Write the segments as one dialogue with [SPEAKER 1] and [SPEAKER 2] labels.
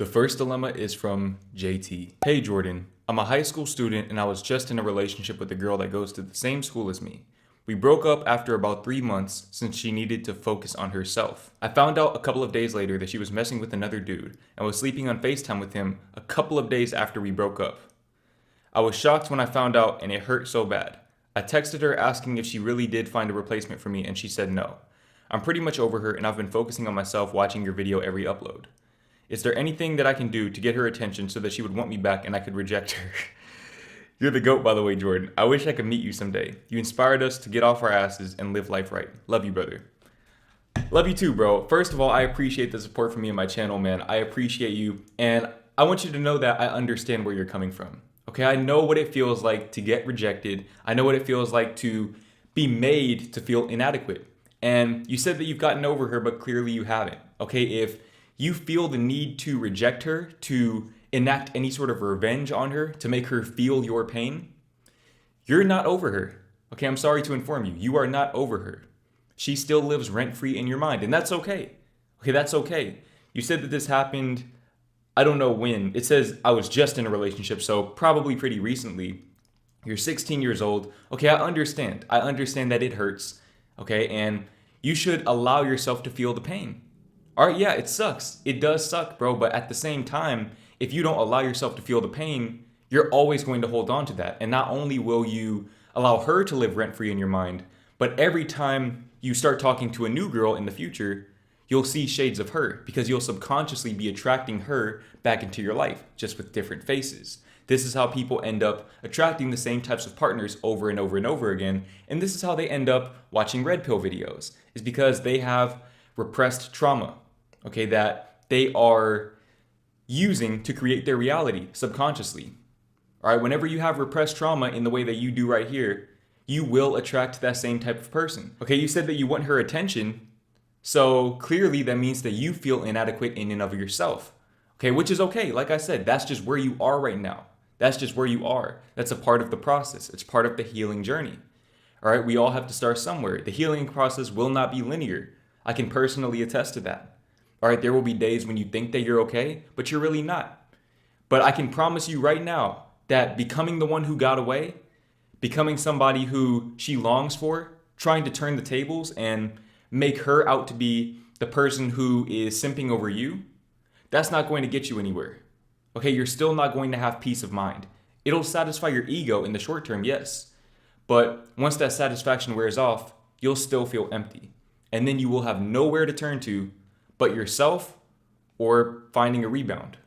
[SPEAKER 1] The first dilemma is from JT. Hey Jordan, I'm a high school student and I was just in a relationship with a girl that goes to the same school as me. We broke up after about 3 months since she needed to focus on herself. I found out a couple of days later that she was messing with another dude and was sleeping on FaceTime with him a couple of days after we broke up. I was shocked when I found out and it hurt so bad. I texted her asking if she really did find a replacement for me and she said no. I'm pretty much over her and I've been focusing on myself watching your video every upload. Is there anything that I can do to get her attention so that she would want me back and I could reject her? You're the GOAT, by the way, Jordan. I wish I could meet you someday. You inspired us to get off our asses and live life right. Love you, brother. Love you too, bro. First of all, I appreciate the support from me and my channel, man. I appreciate you. And I want you to know that I understand where you're coming from. Okay, I know what it feels like to get rejected. I know what it feels like to be made to feel inadequate. And you said that you've gotten over her, but clearly you haven't. Okay, if you feel the need to reject her, to enact any sort of revenge on her, to make her feel your pain, you're not over her. Okay, I'm sorry to inform you. You are not over her. She still lives rent-free in your mind, and that's okay. Okay, that's okay. You said that this happened, I don't know when. It says I was just in a relationship, so probably pretty recently. You're 16 years old. Okay, I understand. I understand that it hurts. Okay, and you should allow yourself to feel the pain. All right, yeah, it sucks. It does suck, bro. But at the same time, if you don't allow yourself to feel the pain, you're always going to hold on to that. And not only will you allow her to live rent-free in your mind, but every time you start talking to a new girl in the future, you'll see shades of her because you'll subconsciously be attracting her back into your life, just with different faces. This is how people end up attracting the same types of partners over and over and over again. And this is how they end up watching red pill videos, is because they have repressed trauma, okay, that they are using to create their reality subconsciously. All right, whenever you have repressed trauma in the way that you do right here, you will attract that same type of person. Okay, you said that you want her attention, so clearly that means that you feel inadequate in and of yourself. Okay, which is okay. Like I said, that's just where you are right now. That's just where you are. That's a part of the process. It's part of the healing journey. All right, we all have to start somewhere. The healing process will not be linear. I can personally attest to that. All right, there will be days when you think that you're okay, but you're really not. But I can promise you right now that becoming the one who got away, becoming somebody who she longs for, trying to turn the tables and make her out to be the person who is simping over you, that's not going to get you anywhere. Okay, you're still not going to have peace of mind. It'll satisfy your ego in the short term, yes. But once that satisfaction wears off, you'll still feel empty. And then you will have nowhere to turn to but yourself or finding a rebound.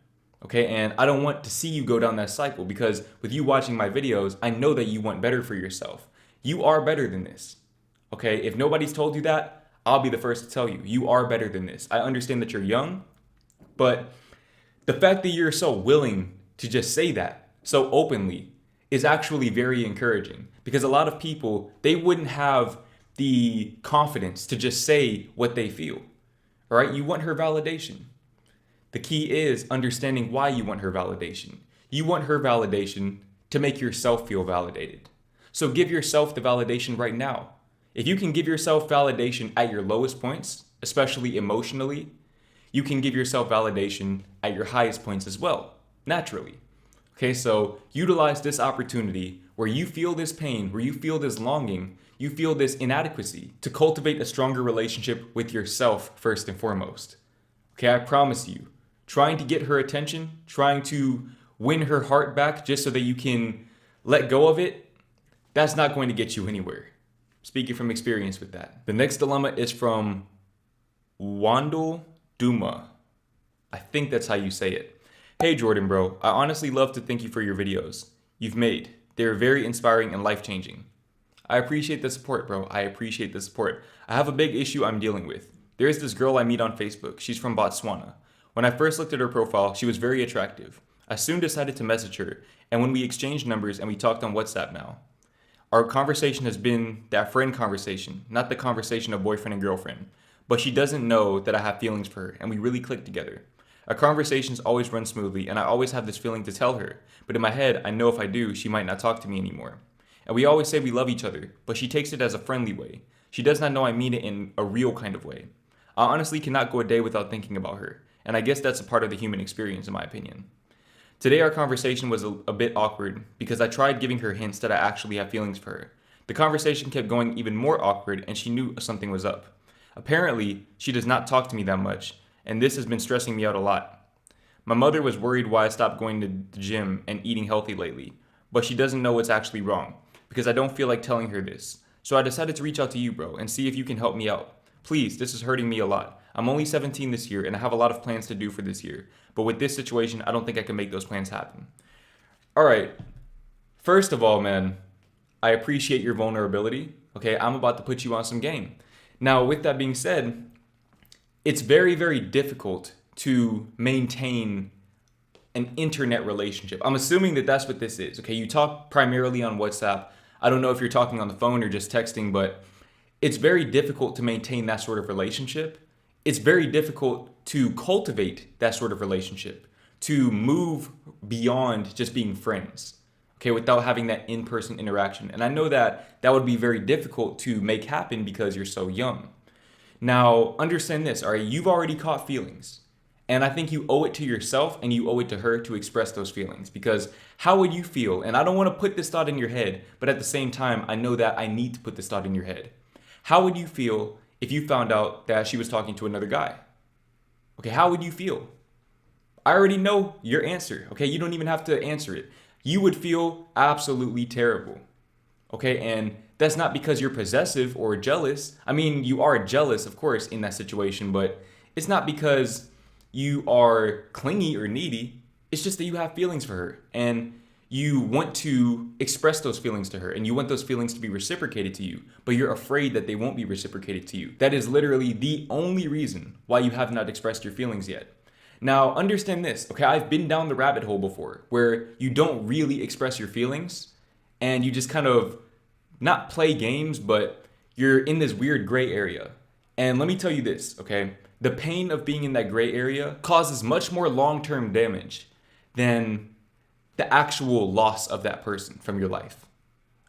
[SPEAKER 1] Okay, and I don't want to see you go down that cycle because with you watching my videos, I know that you want better for yourself. You are better than this. Okay, if nobody's told you that, I'll be the first to tell you, you are better than this. I understand that you're young, but the fact that you're so willing to just say that so openly is actually very encouraging because a lot of people, they wouldn't have the confidence to just say what they feel. All right, you want her validation. The key is understanding why you want her validation. You want her validation to make yourself feel validated. So give yourself the validation right now. If you can give yourself validation at your lowest points, especially emotionally, you can give yourself validation at your highest points as well, naturally. Okay, so utilize this opportunity where you feel this pain, where you feel this longing, you feel this inadequacy to cultivate a stronger relationship with yourself first and foremost. Okay, I promise you, trying to get her attention, trying to win her heart back just so that you can let go of it, that's not going to get you anywhere. Speaking from experience with that. The next dilemma is from Wandel Duma. I think that's how you say it. Hey Jordan, bro, I honestly love to thank you for your videos you've made. They're very inspiring and life-changing. I appreciate the support, bro. I appreciate the support. I have a big issue I'm dealing with. There is this girl I meet on Facebook. She's from Botswana. When I first looked at her profile, she was very attractive. I soon decided to message her, and when we exchanged numbers and we talked on WhatsApp now, our conversation has been that friend conversation, not the conversation of boyfriend and girlfriend. But she doesn't know that I have feelings for her, and we really click together. Our conversations always run smoothly, and I always have this feeling to tell her. But in my head, I know if I do, she might not talk to me anymore. And we always say we love each other, but she takes it as a friendly way. She does not know I mean it in a real kind of way. I honestly cannot go a day without thinking about her. And I guess that's a part of the human experience, in my opinion. Today, our conversation was a bit awkward because I tried giving her hints that I actually have feelings for her. The conversation kept going even more awkward, and she knew something was up. Apparently, she does not talk to me that much, and this has been stressing me out a lot. My mother was worried why I stopped going to the gym and eating healthy lately, but she doesn't know what's actually wrong because I don't feel like telling her this. So I decided to reach out to you, bro, and see if you can help me out. Please, this is hurting me a lot. I'm only 17 this year, and I have a lot of plans to do for this year. But with this situation, I don't think I can make those plans happen. All right. First of all, man, I appreciate your vulnerability. Okay, I'm about to put you on some game. Now, with that being said, it's very, very difficult to maintain an internet relationship. I'm assuming that that's what this is. Okay, you talk primarily on WhatsApp. I don't know if you're talking on the phone or just texting, but it's very difficult to maintain that sort of relationship. It's very difficult to cultivate that sort of relationship, to move beyond just being friends, okay, without having that in-person interaction. And I know that that would be very difficult to make happen because you're so young. Now, understand this, all right? You've already caught feelings. And I think you owe it to yourself and you owe it to her to express those feelings, because how would you feel? And I don't want to put this thought in your head, but at the same time, I know that I need to put this thought in your head. How would you feel if you found out that she was talking to another guy? Okay, how would you feel? I already know your answer, okay? You don't even have to answer it. You would feel absolutely terrible, okay? And that's not because you're possessive or jealous. I mean, you are jealous, of course, in that situation, but it's not because you are clingy or needy. It's just that you have feelings for her and you want to express those feelings to her and you want those feelings to be reciprocated to you, but you're afraid that they won't be reciprocated to you. That is literally the only reason why you have not expressed your feelings yet. Now, understand this, okay? I've been down the rabbit hole before where you don't really express your feelings and you just kind of not play games, but you're in this weird gray area. And let me tell you this, okay? The pain of being in that gray area causes much more long-term damage than the actual loss of that person from your life.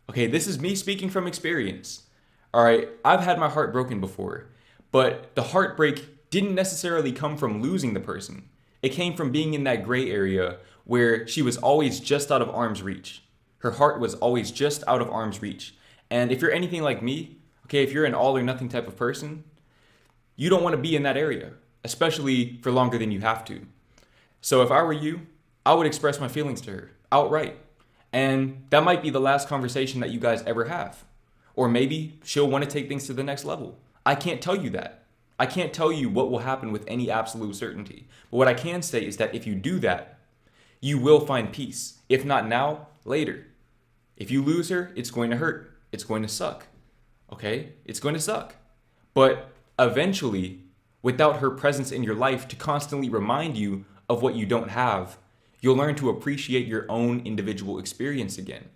[SPEAKER 1] Okay, this is me speaking from experience. All right, I've had my heart broken before, but the heartbreak didn't necessarily come from losing the person. It came from being in that gray area where she was always just out of arm's reach. Her heart was always just out of arm's reach. And if you're anything like me, okay, if you're an all or nothing type of person, you don't want to be in that area, especially for longer than you have to. So if I were you, I would express my feelings to her outright. And that might be the last conversation that you guys ever have. Or maybe she'll want to take things to the next level. I can't tell you that. I can't tell you what will happen with any absolute certainty. But what I can say is that if you do that, you will find peace. If not now, later. If you lose her, it's going to hurt. It's going to suck. Okay? It's going to suck. But eventually, without her presence in your life to constantly remind you of what you don't have, you'll learn to appreciate your own individual experience again.